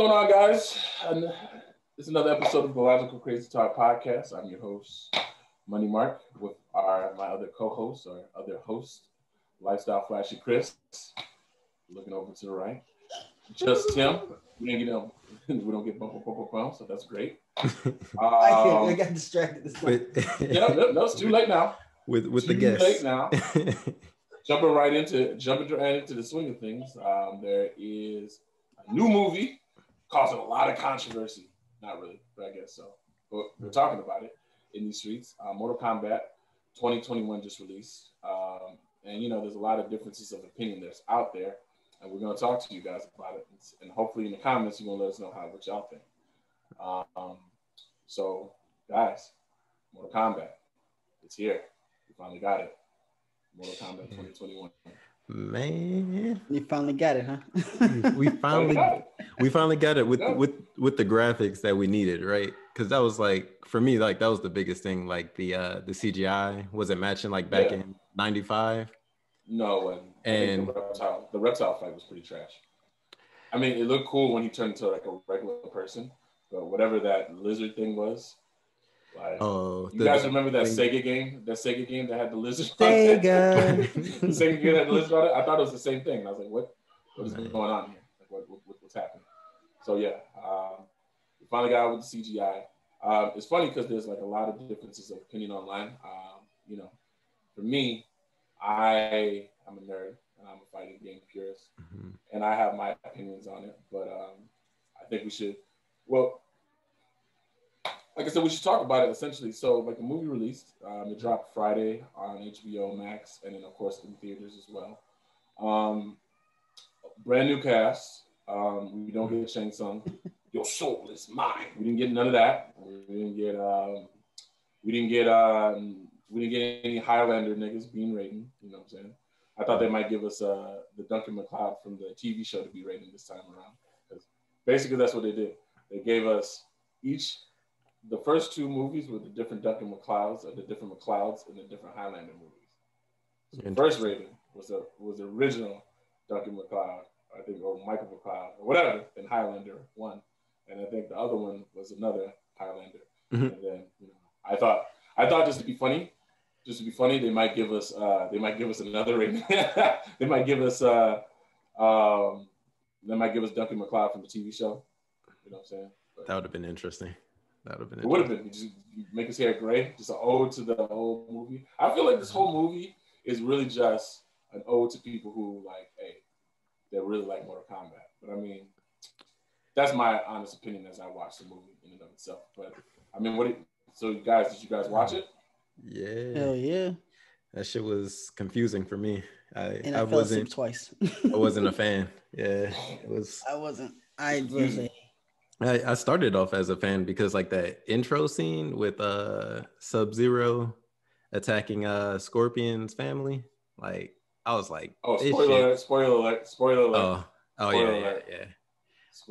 going on, guys? And it's another episode of the Logical Crazy Talk podcast. I'm your host, Money Mark, with my other co-host, or other host, Lifestyle Flashy Chris. Looking over to the right. Just Tim. We don't get bump, so that's great. I got distracted this time. No, it's too late now. With the guests. Too late now. Jumping right into the swing of things. There is a new movie causing a lot of controversy. Not really, but I guess so. But we're talking about it in these streets. Mortal Kombat 2021 just released. And there's a lot of differences of opinion that's out there. And we're going to talk to you guys about it. And hopefully in the comments, you're going to let us know what y'all think. So, guys, Mortal Kombat, it's here. We finally got it. Mortal Kombat 2021. Man, you finally got it, huh? we finally got it with the graphics that we needed, right? Because that was for me, that was the biggest thing. Like the CGI wasn't matching back in '95. No, and the reptile fight was pretty trash. I mean, it looked cool when he turned into a regular person, but whatever that lizard thing was. You guys remember that Sega game? That Sega game that had the lizard on it? The Sega game that had the lizard on it? I thought it was the same thing. And I was like, what is going on here? What's happening? So yeah, we finally got out with the CGI. It's funny because there's a lot of differences of opinion online. For me, I'm a nerd and I'm a fighting game purist, and I have my opinions on it. But I think we should. Well, like I said, we should talk about it essentially. So, the movie released, it dropped Friday on HBO Max, and then of course in theaters as well. Brand new cast. We don't get Shang Tsung. Your soul is mine. We didn't get none of that. We didn't get any Highlander niggas being Raiden. You know what I'm saying? I thought they might give us the Duncan MacLeod from the TV show to be Raiden this time around. Because basically that's what they did. They gave us each. The first two movies were the different Duncan MacLeods or the different MacLeods in the different Highlander movies. So the first Raiden was the original Duncan MacLeod, I think, or Michael MacLeod, or whatever, in Highlander 1. And I think the other one was another Highlander. And then I thought just to be funny, they might give us another Raiden. They might give us Duncan MacLeod from the TV show. You know what I'm saying? That would have been interesting. It would have been. You make his hair gray, just an ode to the old movie. I feel like this whole movie is really just an ode to people who they really like Mortal Kombat. But I mean, that's my honest opinion as I watched the movie in and of itself. But I mean, did you guys watch it? Yeah. Hell yeah. That shit was confusing for me. I fell asleep twice. I wasn't a fan. Yeah, it was. I wasn't. I started off as a fan because that intro scene with Sub-Zero attacking Scorpion's family, I was like, oh, spoiler alert. Oh yeah.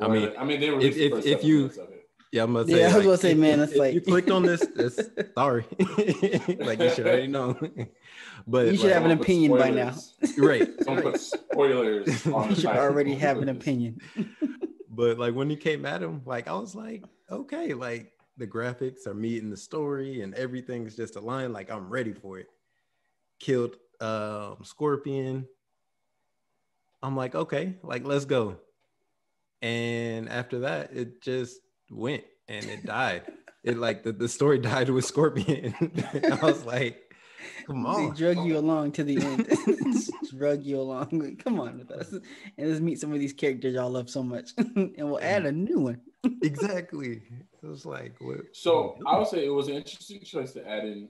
I mean they were if you of it. Yeah, I'm gonna say, I was gonna say, man, that's if you clicked on this, sorry. You should already know. But you should have an opinion by now. Right. Don't put spoilers on. You should already have an opinion. But when you came at him, I was like, okay, the graphics are meeting the story and everything's just aligned. I'm ready for it. Killed Scorpion. I'm like, okay, let's go. And after that, it just went and it died. It the story died with Scorpion. I was like, come on. They drug you along to the end. Drug you along. Come on with us. And let's meet some of these characters y'all love so much. And we'll add a new one. Exactly. It was what? So I would say it was an interesting choice to add in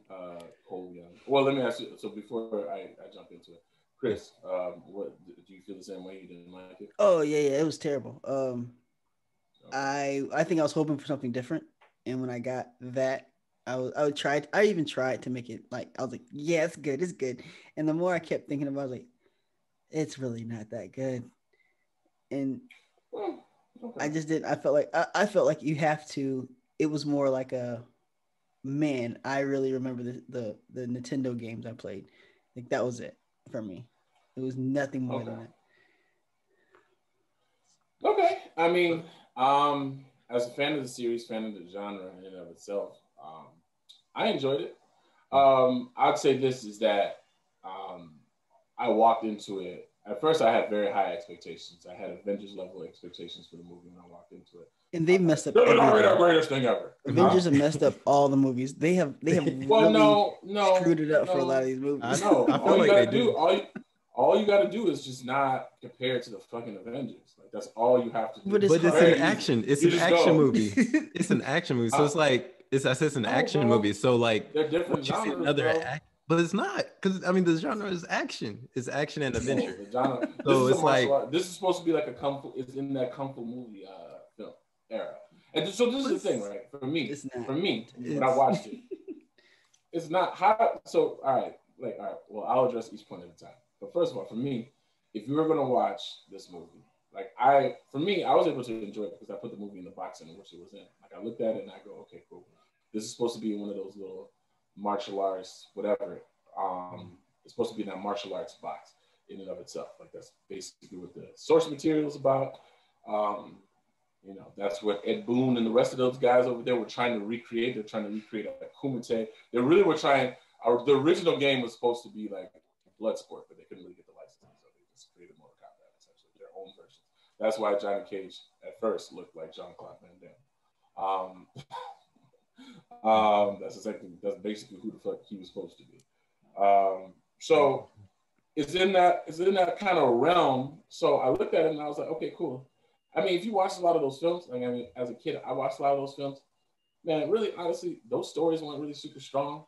Cole Young. Well, let me ask you. So before I jump into it, Chris, what do you feel the same way? You didn't like it? Oh yeah, it was terrible. I think I was hoping for something different, and when I got that, I even tried to make it I was like, yeah, it's good. And the more I kept thinking about it, I was like, it's really not that good. And I just didn't. I felt like you have to. It was more like a man. I really remember the Nintendo games I played. That was it for me. It was nothing more than that. Okay. I mean, As a fan of the series, fan of the genre in and of itself, I enjoyed it. I'd say this is that I walked into it. At first, I had very high expectations. I had Avengers level expectations for the movie when I walked into it. And they've messed up. It's the greatest thing ever. Avengers have messed up all the movies. They have well, really screwed it up for a lot of these movies. No, I feel like they do. All you got to do is just not compare it to the fucking Avengers. Like that's all you have to do. But it's an action. It's an action movie. It's an action movie. So it's like it's an action movie. So like they're different genres, but it's not, because I mean the genre is action. It's action and adventure. The genre, so it's like this is supposed to be like a kung fu. It's in that kung fu movie film era. And so this is the thing, right? For me, when I watched it, it's not how. So all right. Well, I'll address each point at a time. But first of all, for me, if you were gonna watch this movie, I was able to enjoy it because I put the movie in the box in which it was in. Like I looked at it and I go, okay, cool. This is supposed to be one of those little martial arts, whatever. It's supposed to be in that martial arts box in and of itself. Like that's basically what the source material is about. That's what Ed Boon and the rest of those guys over there were trying to recreate. They're trying to recreate a Kumite. They really were trying. The original game was supposed to be like Bloodsport, but they couldn't really get the license, so they just created Mortal Kombat, essentially their own version. That's why Johnny Cage at first looked like Jean-Claude Van Damme. That's basically who the fuck he was supposed to be. So it's in that kind of realm. So I looked at it and I was like, okay, cool. I mean, if you watch a lot of those films, as a kid, I watched a lot of those films. Man, really, honestly, those stories weren't really super strong.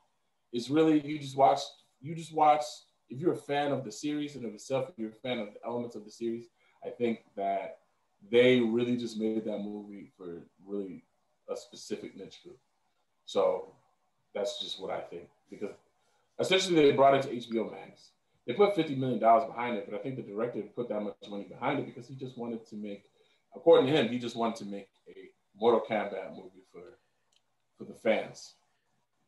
It's really you just watch. If you're a fan of the series and of itself, if you're a fan of the elements of the series, I think that they really just made that movie for really a specific niche group. So that's just what I think. Because essentially they brought it to HBO Max. They put $50 million behind it, but I think the director put that much money behind it because he just wanted to make, according to him, he just wanted to make a Mortal Kombat movie for the fans.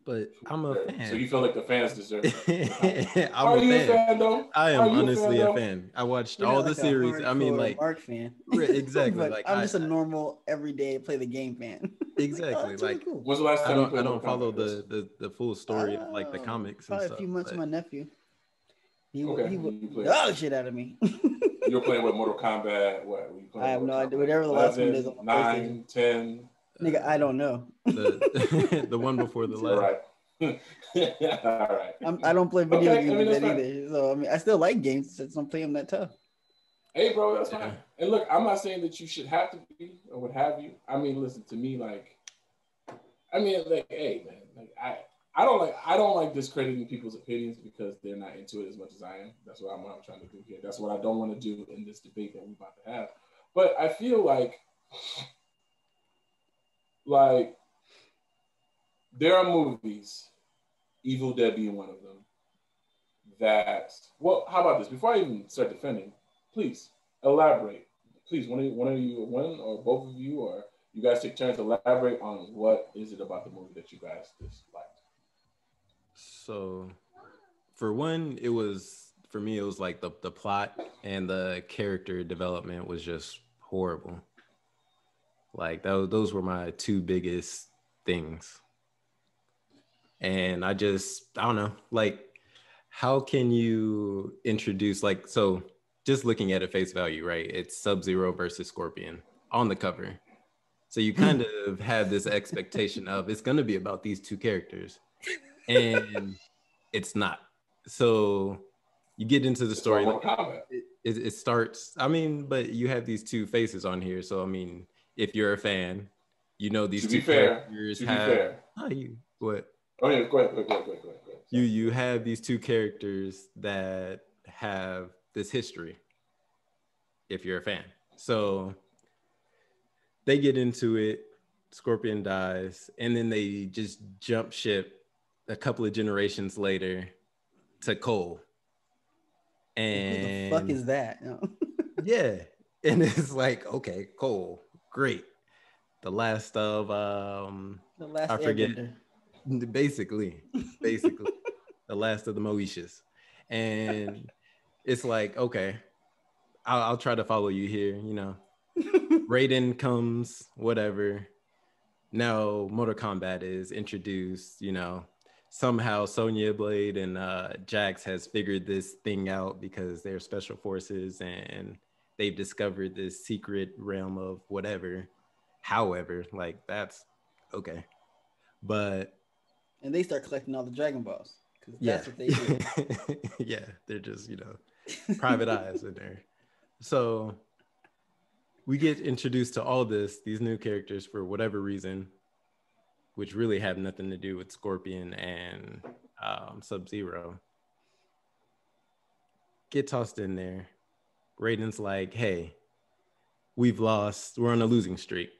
But I'm a fan. So you feel like the fans deserve it? Are you a fan though? I am honestly a fan. I watched all the series. I mean, like Mark fan. Exactly. Like I'm just a normal everyday play the game fan. Exactly. Like cool. When's the last time I don't follow the full story of like the comics. Probably and stuff, a few months. My nephew. He would dog shit out of me. You were playing with Mortal Kombat. What? Were you playing I have no idea. Whatever the last one is on 9, 10. Nigga, I don't know. The one before the last. All right. All right. I don't play video games either. So I mean, I still like games since I'm playing them that tough. Hey, bro, that's fine. And look, I'm not saying that you should have to be or what have you. I mean, listen to me, hey, man, I don't like discrediting people's opinions because they're not into it as much as I am. That's what I'm trying to do here. That's what I don't want to do in this debate that we're about to have. But I feel like there are movies, Evil Dead being one of them, how about this? Before I even start defending, please elaborate. Please, one or both of you, or you guys take turns to elaborate on what is it about the movie that you guys disliked. So, for one, it was like the plot and the character development was just horrible. Like those were my two biggest things. And I don't know, like, how can you introduce, like, so just looking at it face value, right? It's Sub-Zero versus Scorpion on the cover. So you kind of have this expectation of it's going to be about these two characters. And it's not. So you get into the story. It starts, but you have these two faces on here. So, I mean, if you're a fan, these two characters have... What? Oh yeah, go ahead. You have these two characters that have this history, if you're a fan. So they get into it, Scorpion dies, and then they just jump ship a couple of generations later to Cole. And who the fuck is that? Yeah. And it's like, okay, Cole, great. The last of I forget. Airbender. Basically the last of the Moeshas. And it's like, okay, I'll try to follow you here, Raiden comes, whatever. Now Mortal Kombat is introduced, you know. Somehow Sonya Blade and Jax has figured this thing out because they're special forces and they've discovered this secret realm of whatever. However, like that's okay. But and they start collecting all the Dragon Balls because that's what they do. Yeah, they're just, you know, private eyes in there. So we get introduced to all these new characters for whatever reason, which really have nothing to do with Scorpion and Sub-Zero. Get tossed in there. Raiden's like, hey, we've lost. We're on a losing streak.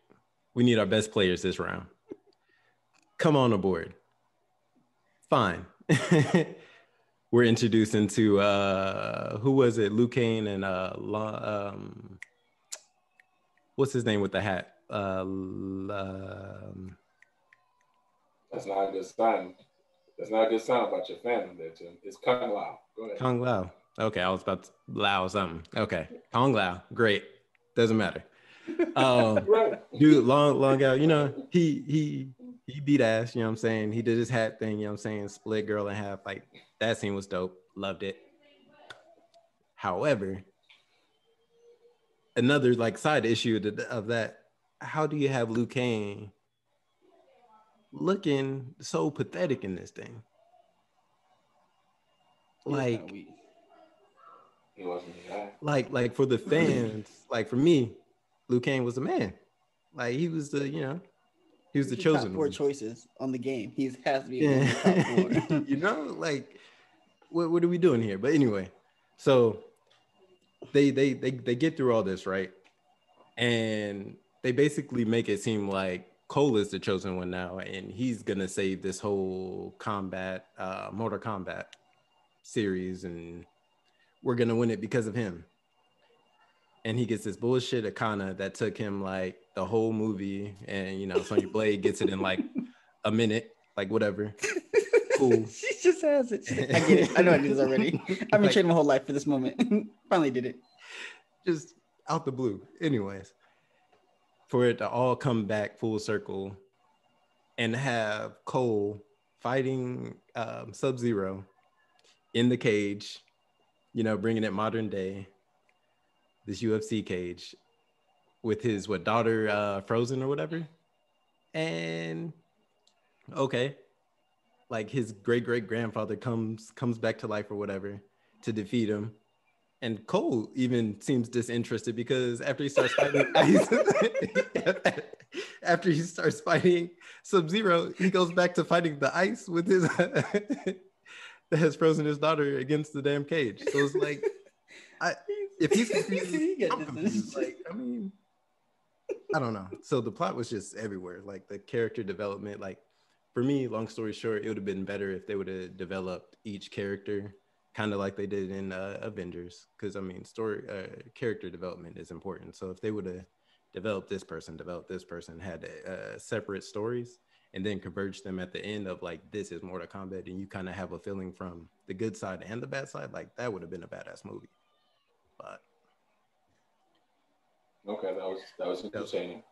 We need our best players this round. Come on aboard. Fine. We're introduced into, who was it? Liu Kang and, what's his name with the hat? That's not a good sign. That's not a good sign about your fandom there, Tim. It's Kung Lao. Go ahead. Kung Lao. Okay, I was about to Lao something. Okay, Kung Lao. Great. Doesn't matter. Right. Dude, long out. You know, he beat ass. You know what I'm saying? He did his hat thing. You know what I'm saying? Split girl in half. Like that scene was dope. Loved it. However, another like side issue of that. How do you have Liu Kang looking so pathetic in this thing? Like he wasn't the guy. Like for the fans, like for me, Liu Kang was the man. Like he was the, you know, he was the chosen top four one. choices on the game. He has to be in the top four. You know, like what are we doing here? But anyway, so they get through all this, right? And they basically make it seem like Cole is the chosen one now, and he's gonna save this whole Mortal Kombat series, and we're gonna win it because of him. And he gets this bullshit Akana that took him like the whole movie, and you know, Sonya Blade gets it in like a minute, like whatever. Cool. She just has it. Like, I get it. I know I knew this already. I've been training my whole life for this moment. Finally did it. Just out the blue. Anyways, for it to all come back full circle and have Cole fighting Sub-Zero in the cage, you know, bringing it modern day, this UFC cage with his daughter frozen or whatever. And okay, like his great grandfather comes back to life or whatever to defeat him. And Cole even seems disinterested because after he starts fighting after he starts fighting Sub-Zero, he goes back to fighting the ice with his that has frozen his daughter against the damn cage. So it's like, if he's confused, I'm confused. Like, I mean, I don't know. So the plot was just everywhere. Like the character development, like for me, long story short, it would have been better if they would have developed each character kind of like they did in Avengers, because I mean, character development is important. So if they would have developed this person, had separate stories, and then converged them at the end of like, this is Mortal Kombat, and you kind of have a feeling from the good side and the bad side, like that would have been a badass movie. But okay, that was entertaining.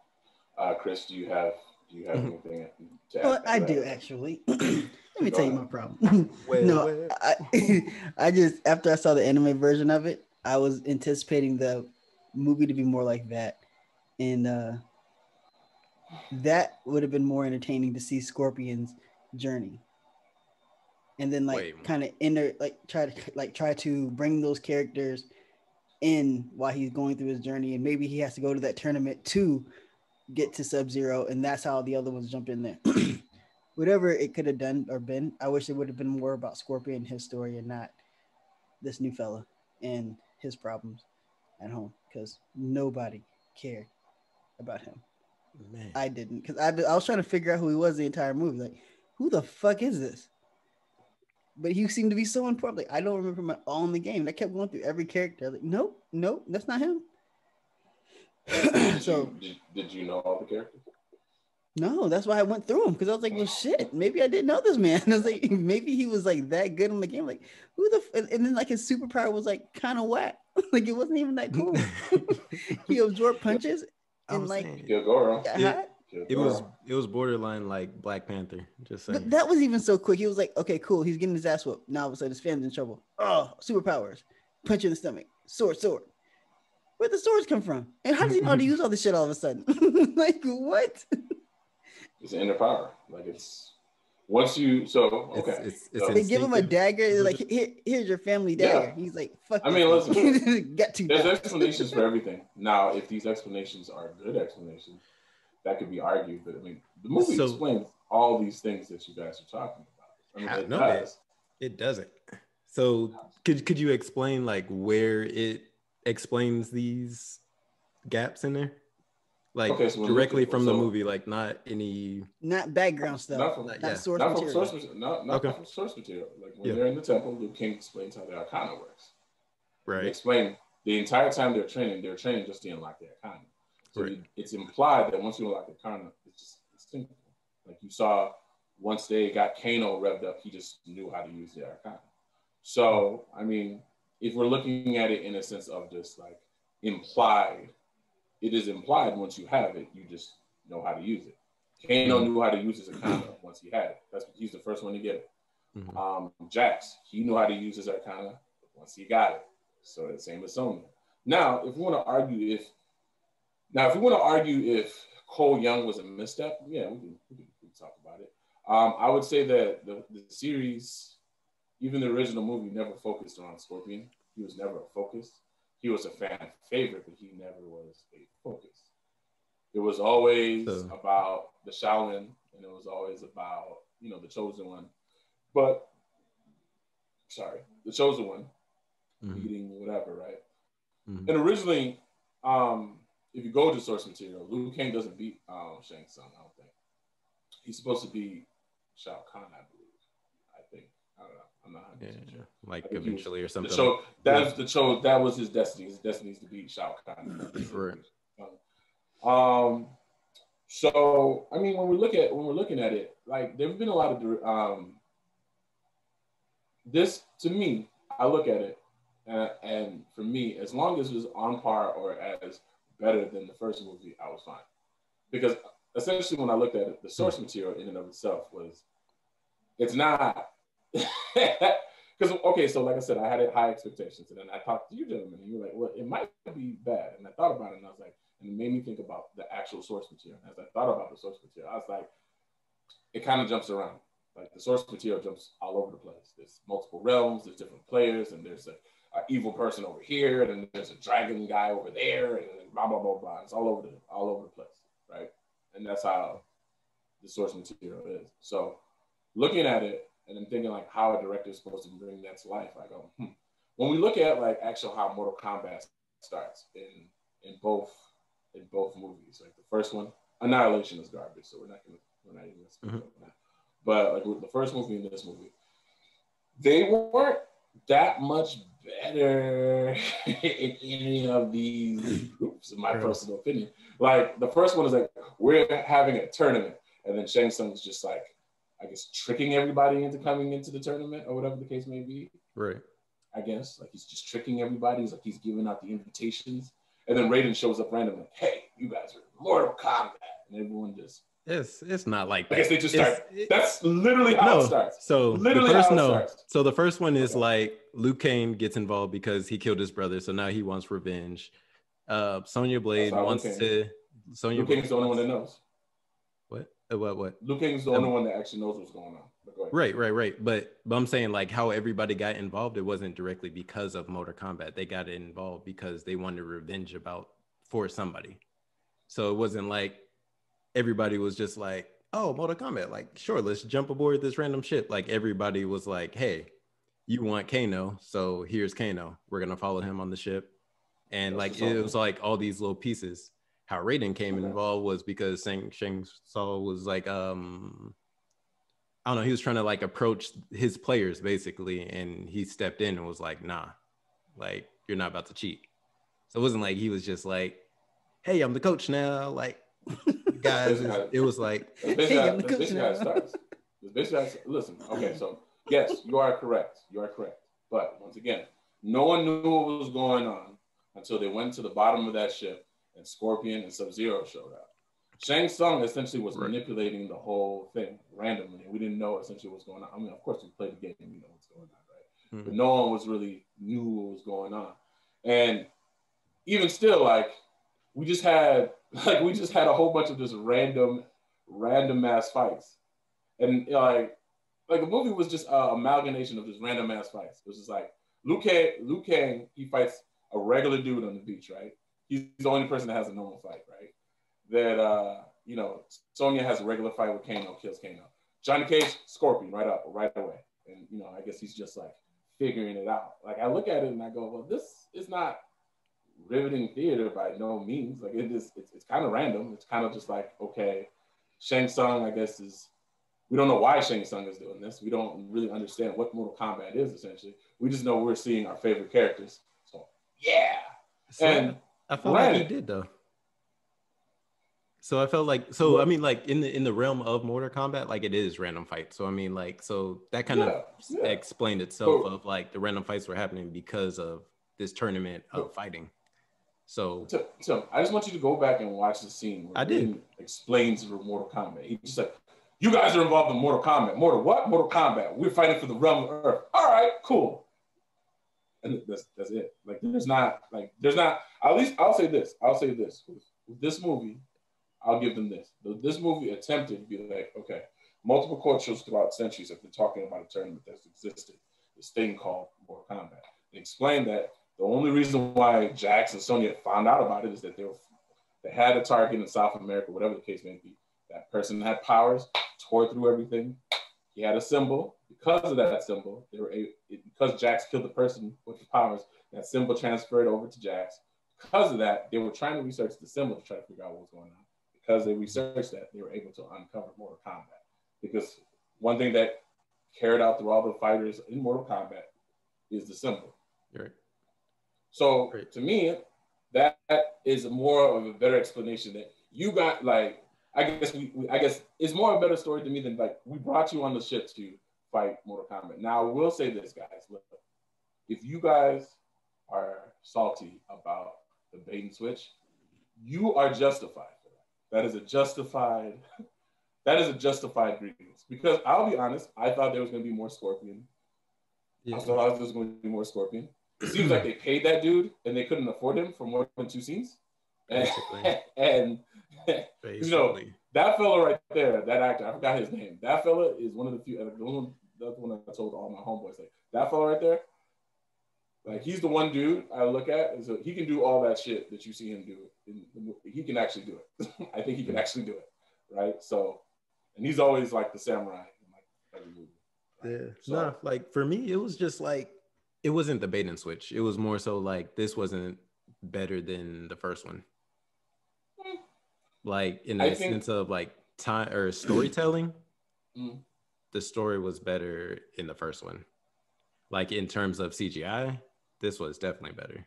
Chris, do you have anything to add? Well, I do actually. Let me tell you my problem. I just, after I saw the anime version of it, I was anticipating the movie to be more like that. And that would have been more entertaining to see Scorpion's journey. And then try to bring those characters in while he's going through his journey. And maybe he has to go to that tournament to get to Sub-Zero, and that's how the other ones jump in there. Whatever it could have done or been, I wish it would have been more about Scorpion and his story and not this new fella and his problems at home, because nobody cared about him. Man. I didn't, because I was trying to figure out who he was the entire movie. Like, who the fuck is this? But he seemed to be so important. Like, I don't remember him at all in the game. And I kept going through every character. Like, nope, that's not him. Did you know all the characters? No, that's why I went through them, because I was like, well, shit, maybe I didn't know this man. I was like, maybe he was like that good in the game. Like, who the and then like his superpower was like kind of whack. Like it wasn't even that cool. He absorbed punches and like it was borderline like Black Panther. Just saying. But that was even so quick. He was like, okay, cool. He's getting his ass whooped. Now all of a sudden his family's in trouble. Oh, superpowers. Punch in the stomach. Sword. Where'd the swords come from? And how does he know how to use all this shit all of a sudden? Like what? It's inner power. Like it's once you they give him a dagger. They're like, here's your family dagger. Yeah. He's like, fuck. I mean, listen. There's explanations for everything. Now, if these explanations are good explanations, that could be argued. But I mean, the movie explains all these things that you guys are talking about. I mean, it doesn't. So could you explain like where it explains these gaps in there? Like directly from the movie, like not background stuff, not source material. Not from source material. Like when they're in the temple, Liu Kang explains how the Arcana works. Right. They explain the entire time they're training just to unlock the Arcana. So it's implied that once you unlock the Arcana, it's simple. Like you saw, once they got Kano revved up, he just knew how to use the Arcana. So I mean, if we're looking at it in a sense of just like implied. It is implied once you have it, you just know how to use it. Kano knew how to use his Arcana once he had it. He's the first one to get it. Mm-hmm. Jax, he knew how to use his Arcana once he got it. So the same as Sonya. Now, if we want to argue if Cole Young was a misstep, yeah, we can talk about it. I would say that the series, even the original movie, never focused on Scorpion. He was never a focus. He was a fan favorite, but he never was a focus. It was always about the Shaolin, and it was always about, the Chosen One. The Chosen One, beating whatever, right? Mm-hmm. And originally, if you go to source material, Liu Kang doesn't beat Shang Tsung, I don't think. He's supposed to be Shao Kahn, I believe. I don't know. I'm not 100% sure. Like eventually or something. So that was his destiny. His destiny is to beat Shao Kahn. Right. So I mean, when we're looking at it, like there've been a lot of this to me. I look at it, and for me, as long as it was on par or as better than the first movie, I was fine. Because essentially, when I looked at it, the source material in and of itself it's not. Because so like I said, I had high expectations, and then I talked to you gentlemen, and you were like, well, it might be bad, and I thought about it, and I was like, and it made me think about the actual source material. And as I thought about the source material, I was like, it kind of jumps around. Like the source material jumps all over the place. There's multiple realms, there's different players, and there's an evil person over here, and then there's a dragon guy over there, and blah blah blah blah. It's all over the place, right? And that's how the source material is. So looking at it. And I'm thinking like how a director is supposed to bring that to life. I go, When we look at like actual how Mortal Kombat starts in both movies, like the first one, Annihilation is garbage, so we're not even gonna speak about that. But like with the first movie and this movie, they weren't that much better in any of these groups, in my personal opinion. Like the first one is like we're having a tournament, and then Shang Tsung is just like, I guess, tricking everybody into coming into the tournament or whatever the case may be. Right. I guess. Like, he's just tricking everybody. He's like, he's giving out the invitations. And then Raiden shows up randomly. Hey, you guys are Mortal Kombat. And everyone just... It's not like that. I guess they just start... That's literally how it starts. So So the first one is like, Liu Kang gets involved because he killed his brother. So now he wants revenge. Sonya Blade wants to... Liu Kang's the only one that knows. What? Liu Kang's the only one that actually knows what's going on. Right. But I'm saying like how everybody got involved, it wasn't directly because of Mortal Kombat. They got involved because they wanted revenge for somebody. So it wasn't like everybody was just like, oh, Mortal Kombat, like, sure, let's jump aboard this random ship. Like everybody was like, hey, you want Kano, so here's Kano. We're gonna follow him on the ship. And like it was like all these little pieces. How Raiden came involved was because Shang Tsung was like, I don't know, he was trying to like approach his players basically, and he stepped in and was like, nah, like you're not about to cheat. So it wasn't like he was just like, hey, I'm the coach now. Like, guys, it was like, hey, I'm the coach now. Listen, okay, so yes, you are correct. But once again, No one knew what was going on until they went to the bottom of that ship and Scorpion and Sub-Zero showed up. Shang Tsung essentially was manipulating the whole thing randomly. We didn't know essentially what's going on. I mean, of course, we played the game and we know what's going on, right? But no one was really knew what was going on. And even still, like, we just had a whole bunch of just random ass fights. And like the movie was just an amalgamation of just random ass fights. It was just like Liu Kang, he fights a regular dude on the beach, right? He's the only person that has a normal fight, right? That Sonya has a regular fight with Kano, kills Kano. Johnny Cage, Scorpion, right away. And I guess he's just like figuring it out. Like I look at it and I go, well, this is not riveting theater by no means. Like it's kind of random. It's kind of just like, okay, Shang Tsung, I guess we don't know why Shang Tsung is doing this. We don't really understand what Mortal Kombat is essentially. We just know we're seeing our favorite characters. So yeah. So and I felt like he did though. So I felt like, I mean, like in the realm of Mortal Kombat, like it is random fights. So I mean, like, so that kind of explained itself of like the random fights were happening because of this tournament of fighting. So I just want you to go back and watch the scene where he explains Mortal Kombat. He just like, you guys are involved in Mortal Kombat. Mortal what? Mortal Kombat. We're fighting for the realm of Earth. All right, cool. And that's it. Like there's not. At least I'll say this. With this movie, I'll give them this. This movie attempted to be like, okay, multiple cultures throughout centuries have been talking about a tournament that's existed, this thing called Mortal Kombat. They explained that the only reason why Jax and Sonya found out about it is that they had a target in South America, whatever the case may be. That person had powers, tore through everything. He had a symbol. Because of that symbol, because Jax killed the person with the powers, that symbol transferred over to Jax. Because of that, they were trying to research the symbol to try to figure out what was going on. Because they researched that, they were able to uncover Mortal Kombat. Because one thing that carried out through all the fighters in Mortal Kombat is the symbol. Right. So to me, that is more of a better explanation that you got. Like, I guess it's more a better story to me than like we brought you on the ship to fight Mortal Kombat. Now, I will say this, guys. Look, if you guys are salty about the bait and switch, you are justified. That is a justified grievance. Because I'll be honest, I thought there was going to be more Scorpion. Yeah. I thought there was going to be more Scorpion. It seems like they paid that dude and they couldn't afford him for more than 2 scenes. And that fella right there, that actor, I forgot his name. That fella is one of the few. That's one I told all my homeboys. Like that fella right there. Like he's the one dude I look at, and so he can do all that shit that you see him do. He can actually do it. I think he can actually do it, right? So, and he's always like the samurai in like every movie. Right? Yeah. So, no, like for me, it was just like it wasn't the bait and switch. It was more so like this wasn't better than the first one. Like in the sense of like time or storytelling, the story was better in the first one. Like in terms of CGI, this was definitely better,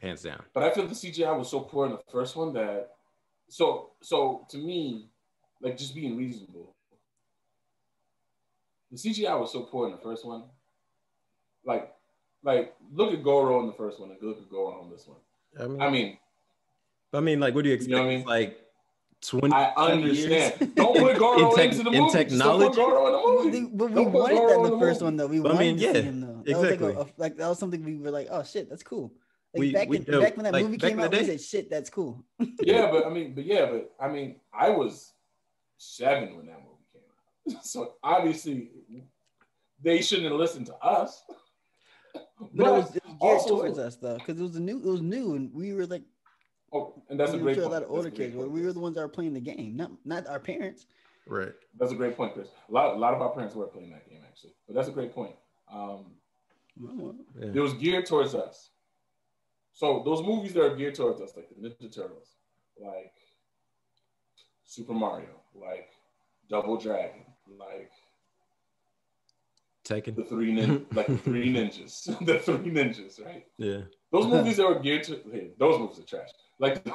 hands down. But I feel the CGI was so poor in the first one that, so to me, like just being reasonable, the CGI was so poor in the first one. Like look at Goro in the first one and look at Goro on this one. I mean, like, what do you expect? You know what I mean? Like 20. I understand. Don't put Goro into the movie. In technology, but we wanted that in the first one, though. We wanted to see him, though. Exactly. That was something we were like, oh shit, that's cool. Like back when that like, movie came out, we said, shit, that's cool. But I mean, I was 7 when that movie came out, so obviously they shouldn't have listened to us. But it was geared towards us though, because it was new, and we were like, oh, and that's a great point. A lot of older kids, we were the ones that were playing the game, not our parents. Right. That's a great point, Chris. A lot of our parents were playing that game actually, but that's a great point. It was geared towards us. So those movies that are geared towards us, like the Ninja Turtles, like Super Mario, like Double Dragon, like Tekken, the three ninjas, the 3 ninjas, right? Yeah. Those movies that were geared to those movies are trash. Like the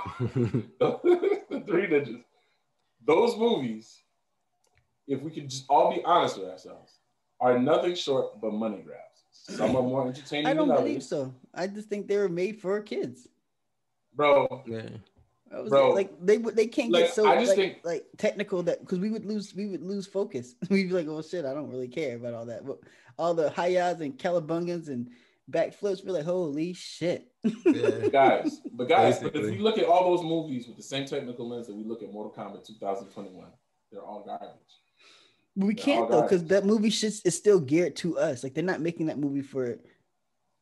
3 ninjas. Those movies, if we could just all be honest with ourselves, are nothing short but money grabs. Some are more entertaining I don't than believe others. so. I just think they were made for kids. Bro. Yeah. Bro, like they can't like, get so I just think like technical that because we would lose focus. We'd be like, oh shit, I don't really care about all that. But all the hi-yas and calabungas and backflips, we're like, holy shit. Yeah. guys, but if Basically. we look at all those movies with the same technical lens that we look at Mortal Kombat 2021, they're all garbage. We can't though, because that movie shit is still geared to us. Like they're not making that movie for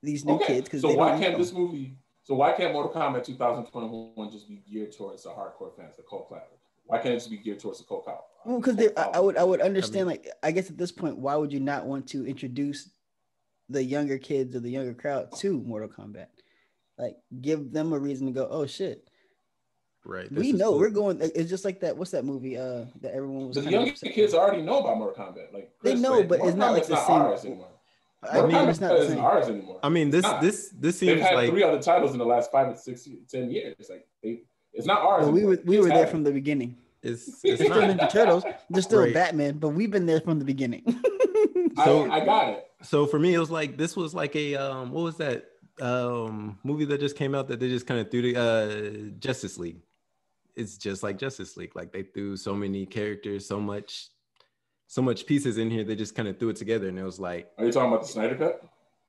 these new kids because so why can't this movie? So why can't Mortal Kombat 2021 just be geared towards the hardcore fans, the cult classic? Why can't it just be geared towards the cult cult? Well, because I would understand. Like I guess at this point, why would you not want to introduce the younger kids or the younger crowd to Mortal Kombat? Like give them a reason to go. Oh shit. Right. We know we're going. It's just like that. What's that movie? That everyone was. The younger kids already know about Mortal Kombat. Like Chris, they know, but it's not like the same. Ours anymore. Mortal Kombat isn't ours anymore. I mean, this seems they've had like 3 other titles in the last 5 or 6, 10 years. Like it's not ours. Well, we were there from the beginning. It's still Ninja Turtles. They're still Batman, but we've been there from the beginning. So I got it. So for me, it was like this was like a what was that movie that just came out that they just kind of threw the Justice League. It's just like Justice League. Like they threw so many characters, so much pieces in here. They just kind of threw it together, and it was like. Are you talking about the Snyder Cut?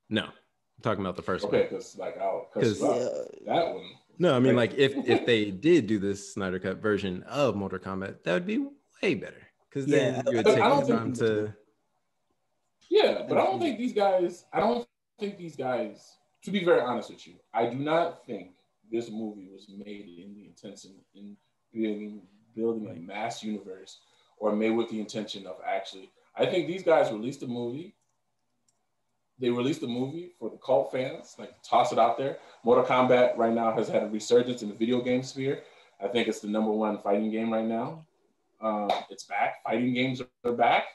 No, I'm talking about the first one. Okay, because like that one. No, I mean like if they did do this Snyder Cut version of Mortal Kombat, that would be way better. Because then you would take the time to. Yeah, but I don't think these guys. To be very honest with you, I do not think this movie was made in the intention in building a mass universe or made with the intention of actually. I think these guys released a movie. They released a movie for the cult fans, like toss it out there. Mortal Kombat right now has had a resurgence in the video game sphere. I think it's the #1 fighting game right now. It's back. Fighting games are back.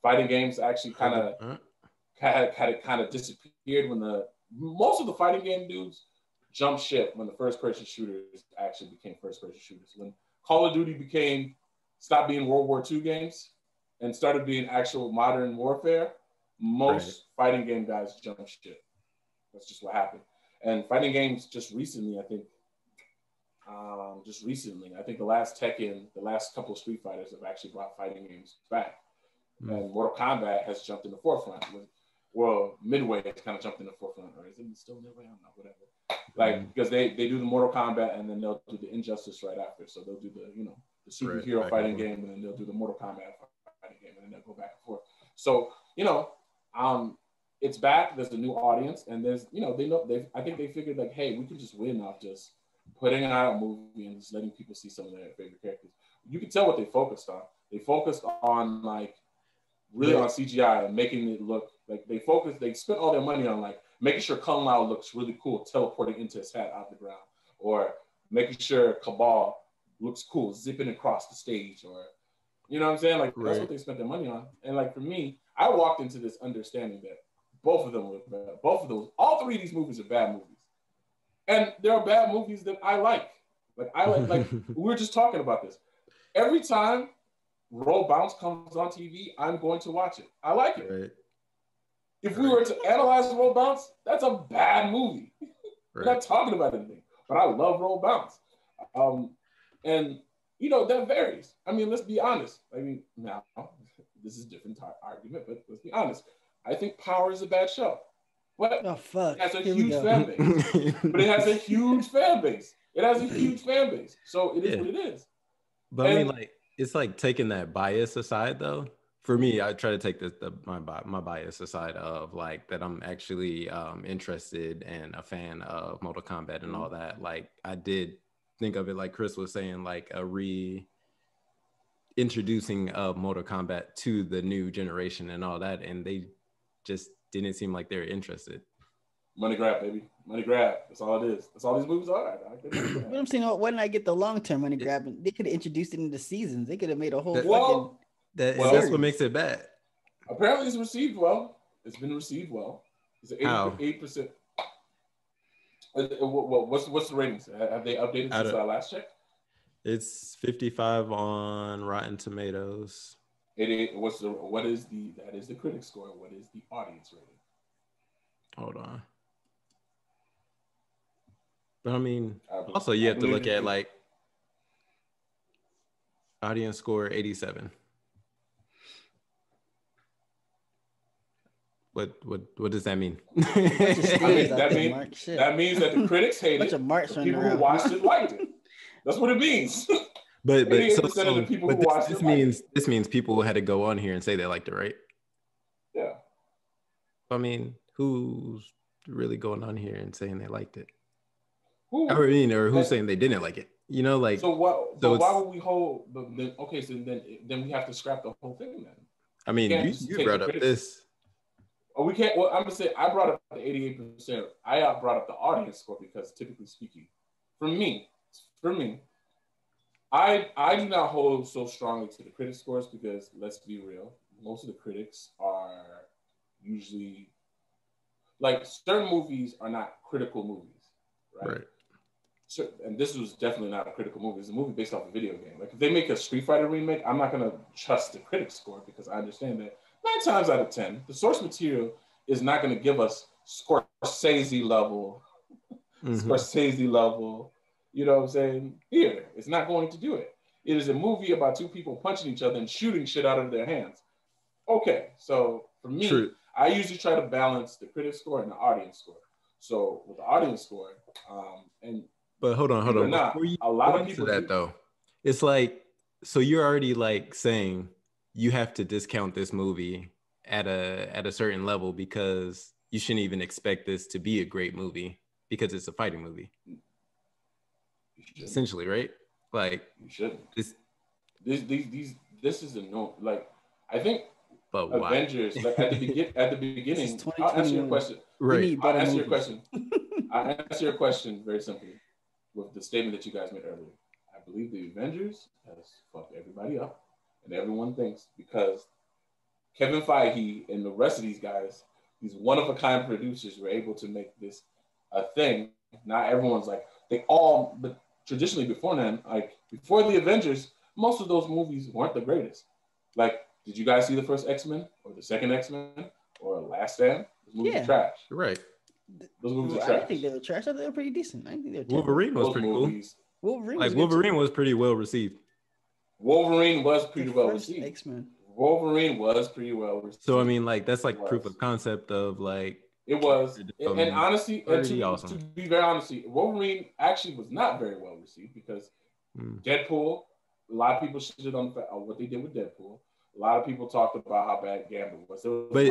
Fighting games actually kind of disappeared when most of the fighting game dudes jumped ship when the first-person shooters actually became first-person shooters. When Call of Duty stopped being World War II games and started being actual modern warfare, most fighting game guys jumped ship. That's just what happened. And fighting games just recently, I think the last Tekken, the last couple of Street Fighters have actually brought fighting games back. And Mortal Kombat has jumped in the forefront. Midway has kind of jumped in the forefront, or is it still Midway? I don't know, whatever. Like because they do the Mortal Kombat and then they'll do the Injustice right after. So they'll do the superhero fighting game and then they'll do the Mortal Kombat fighting game and then they'll go back and forth. So it's back. There's a new audience and there's I think they figured like, hey, we can just win off just putting out a movie and just letting people see some of their favorite characters. You can tell what they focused on. They focused on like really on CGI and making it look like they spent all their money on like making sure Kung Lao looks really cool teleporting into his hat out the ground, or making sure Cabal looks cool zipping across the stage, or you know what I'm saying? Like that's what they spent their money on. And like for me, I walked into this understanding that both of them were bad. All 3 of these movies are bad movies. And there are bad movies that I like. Like we were just talking about this. Every time Roll Bounce comes on TV, I'm going to watch it. I like it. Right. If we were to analyze Roll Bounce, that's a bad movie. We're not talking about anything, but I love Roll Bounce. And that varies. I mean, let's be honest. I mean, now this is a different argument, but let's be honest. I think Power is a bad show, but it has a huge fan base. It has a huge fan base. So it is what it is. But I mean, like, it's like taking that bias aside, though. For me, I try to take my bias aside of like that I'm actually interested and a fan of Mortal Kombat and all that. Like, I did think of it like Chris was saying, like a reintroducing of Mortal Kombat to the new generation and all that, and they just didn't seem like they were interested. Money grab, baby. Money grab. That's all it is. That's all these movies are. But I'm saying, why didn't I get the long-term money grab? They could have introduced it into seasons. They could have made a whole that's what makes it bad. Apparently, it's received well. It's been received well. It's 8%. What's the ratings? Have they updated since I last checked? It's 55 on Rotten Tomatoes. That is the critic score. What is the audience rating? Hold on. But I mean, also you have to look at like audience score 87. What does that mean? That means that the critics hate it. The people who watched it liked it. That's what it means. But 88% of the people who watched it this means people had to go on here and say they liked it, right? Yeah. I mean, who's really going on here and saying they liked it? Or who's saying they didn't like it? You know, like so what? So why would we hold? Okay, so then we have to scrap the whole thing. Then I mean, you brought up this. Oh, we can't. Well, I'm gonna say I brought up the 88%. I brought up the audience score because, typically speaking, for me, I do not hold so strongly to the critic scores because, let's be real, most of the critics are usually like certain movies are not critical movies, right? So, and this was definitely not a critical movie. It's a movie based off a video game. Like if they make a Street Fighter remake, I'm not gonna trust the critic score because I understand that 9 times out of 10, the source material is not gonna give us Scorsese level, you know what I'm saying? Theater. It's not going to do it. It is a movie about 2 people punching each other and shooting shit out of their hands. Okay, so for me, I usually try to balance the critic score and the audience score. So with the audience score, but hold on. Before you a lot of people that though, it's like so you're already like saying you have to discount this movie at a certain level because you shouldn't even expect this to be a great movie because it's a fighting movie. Essentially, right? Like you shouldn't. This is a no. Like I think. But Avengers, like at the beginning. I'll answer your question. Right. I'll answer your question. I'll answer your question very simply with the statement that you guys made earlier. I believe the Avengers has fucked everybody up, and everyone thinks because Kevin Feige and the rest of these guys, these one-of-a-kind producers, were able to make this a thing. Not everyone's like but traditionally before then, like before the Avengers, most of those movies weren't the greatest. Like, did you guys see the first X-Men or the second X-Men or Last Stand? Those movies are trash. Right. Those movies are trash. I didn't think they were trash. I thought they were pretty decent. I didn't think they were Wolverine was pretty cool. Wolverine was pretty well received. Wolverine was pretty well received. X-Men. Wolverine was pretty well received. So I mean, like that's like proof of concept of like it was. And honestly, to be very honest, Wolverine actually was not very well received because Deadpool. A lot of people shitted on what they did with Deadpool. A lot of people talked about how bad Gambit was. But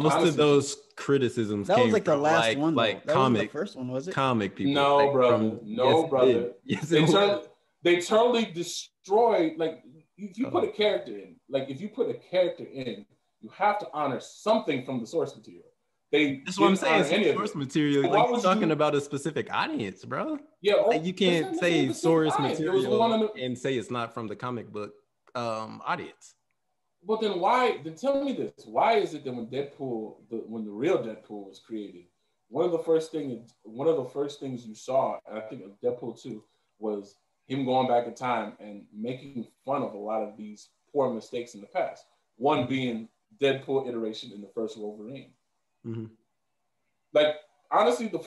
most of those criticisms that was like the last one, like that comic, wasn't the first one, was it? Comic people. No, like, brother. Yes, they totally destroyed. Like if you put a character in, you have to honor something from the source material. That's what I'm saying. Source material. Like you're talking about a specific audience, bro. Yeah, like you can't say source material and say it's not from the comic book audience. Well, then why? Then tell me this: why is it that when the real Deadpool was created, one of the first things you saw, and I think of Deadpool 2, was him going back in time and making fun of a lot of these poor mistakes in the past. One being Deadpool iteration in the first Wolverine. Mm-hmm. Like honestly, the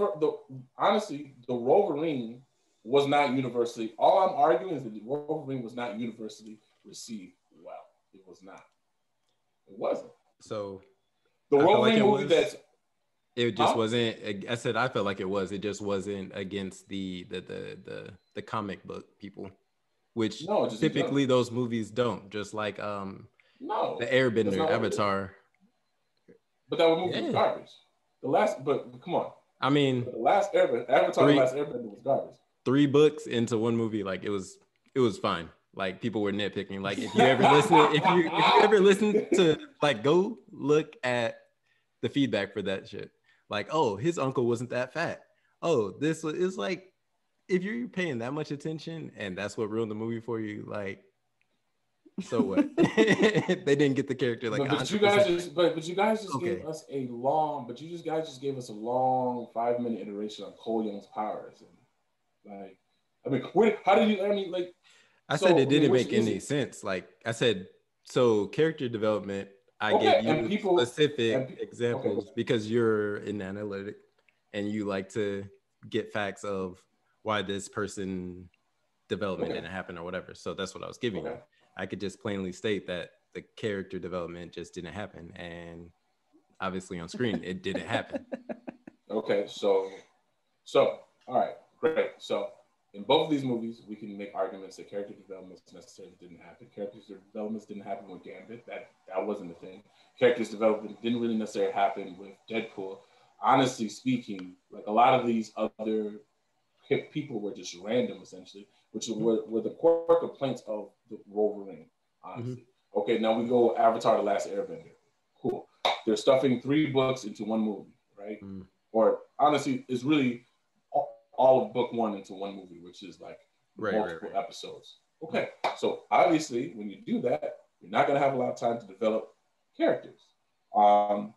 Wolverine was not universally. All I'm arguing is that the Wolverine was not universally received well. It was not. It wasn't. So the Wolverine movie it just wasn't. I said I felt like it was. It just wasn't against the comic book people, which typically those movies don't. Just like the Airbender, Avatar. But that movie was garbage. But come on. I mean, the last Avatar, the last Airbender was garbage. 3 books into one movie, like it was fine. Like people were nitpicking. Like if you ever listen to like go look at the feedback for that shit. Like, oh, his uncle wasn't that fat. Oh, this is like if you're paying that much attention and that's what ruined the movie for you, like so what? They didn't get the character like. But you guys just gave us a long. But you guys just gave us a long 5-minute iteration on Cole Young's powers, and like, I mean, how did you? I mean, like, I said it didn't make any sense. Like I said, so character development I Okay, gave and you people specific okay, examples because you're an analytic and you like to get facts of why this person development didn't happen or whatever. So that's what I was giving you. I could just plainly state that the character development just didn't happen, and obviously on screen it didn't happen. Okay, so all right, great. So in both of these movies, we can make arguments that character developments necessarily didn't happen. Character developments didn't happen with Gambit. That wasn't a thing. Characters development didn't really necessarily happen with Deadpool. Honestly speaking, like a lot of these other people were just random, essentially, which were the core complaints of the Wolverine, honestly. Okay, now we go Avatar: The Last Airbender. Cool. They're stuffing 3 books into 1 movie, right? Or honestly, it's really all of book 1 into 1 movie, which is like multiple episodes. Okay, so obviously, when you do that, you're not going to have a lot of time to develop characters. A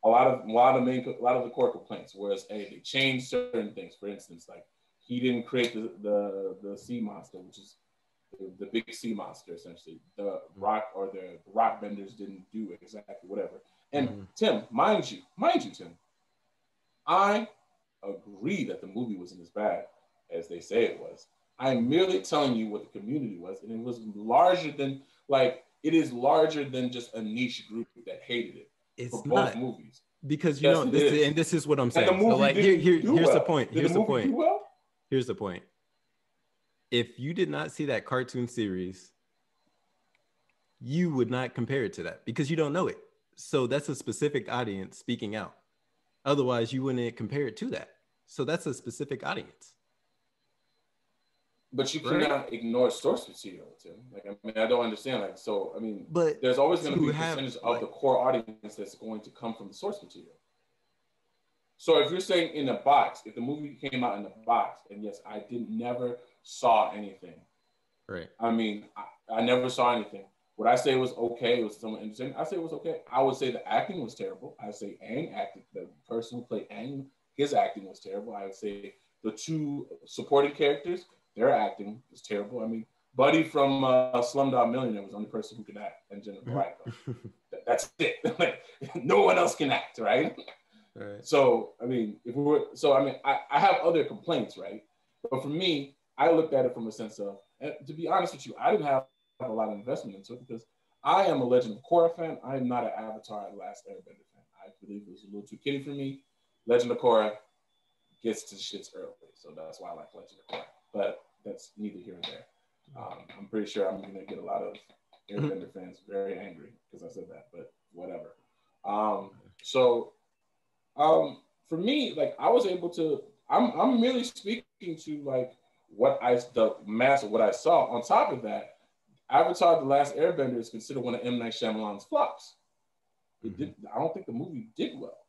lot of the core complaints, whereas they changed certain things. For instance, like he didn't create the sea monster, which is the big sea monster, essentially. The rock benders didn't do exactly whatever. And Tim, mind you, Tim, I agree that the movie wasn't as bad as they say it was. I'm merely telling you what the community was, and it was larger than it is larger than just a niche group that hated it. It's for not both movies because this is what I'm saying. And the movie here's the point. Did the movie do well? Here's the point. If you did not see that cartoon series, you would not compare it to that because you don't know it. So that's a specific audience speaking out. Otherwise, you wouldn't compare it to that. So that's a specific audience. But you cannot ignore source material, Tim. I don't understand. But there's always going to be a percentage of the core audience that's going to come from the source material. So if you're saying in a box, if the movie came out in a box, and yes, I never saw anything. Right. I never saw anything. Would I say it was okay? It was somewhat interesting. I say it was okay. I would say the acting was terrible. I would say Aang acted, the person who played Aang, his acting was terrible. I would say the 2 supporting characters, their acting was terrible. Buddy from Slumdog Millionaire was the only person who could act, and Jennifer Aniston. That's it. No one else can act, right? Right. So I have other complaints, right? But for me, I looked at it from a sense of, and to be honest with you, I didn't have a lot of investment into it because I am a Legend of Korra fan. I am not an Avatar: The Last Airbender fan. I believe it was a little too kiddie for me. Legend of Korra gets to shits early, so that's why I like Legend of Korra. But that's neither here nor there. I'm pretty sure I'm going to get a lot of Airbender fans very angry because I said that, but whatever. For me, I was able to. I'm merely speaking to the mass of what I saw. On top of that, Avatar: The Last Airbender is considered one of M. Night Shyamalan's flops. I don't think the movie did well.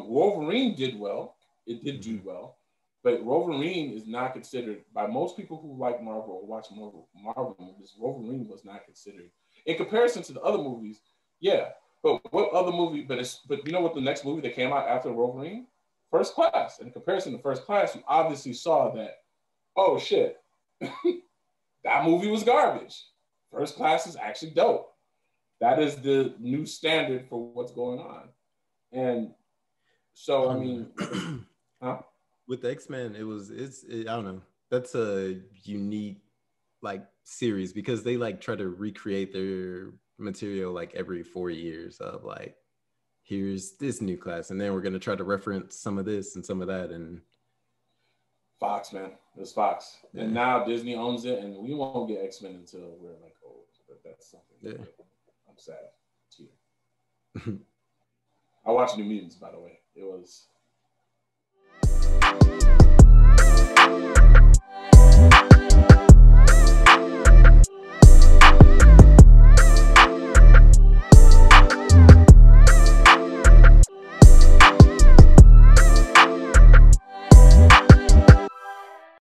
Wolverine did well. It did do well. But Wolverine is not considered, by most people who like Marvel or watch Marvel movies, Wolverine was not considered. In comparison to the other movies, yeah. But what other movie, but you know what the next movie that came out after Wolverine? First Class. In comparison to First Class, you obviously saw that, oh shit, that movie was garbage. First Class is actually dope. That is the new standard for what's going on. And so, with the X-Men, I don't know. That's a unique series because they try to recreate their material every 4 years of here's this new class, and then we're gonna try to reference some of this and some of that. And Fox, man, it was Fox, and now Disney owns it, and we won't get X-Men until we're old. But that's something. Yeah. I'm sad. I watched New Mutants, by the way. It was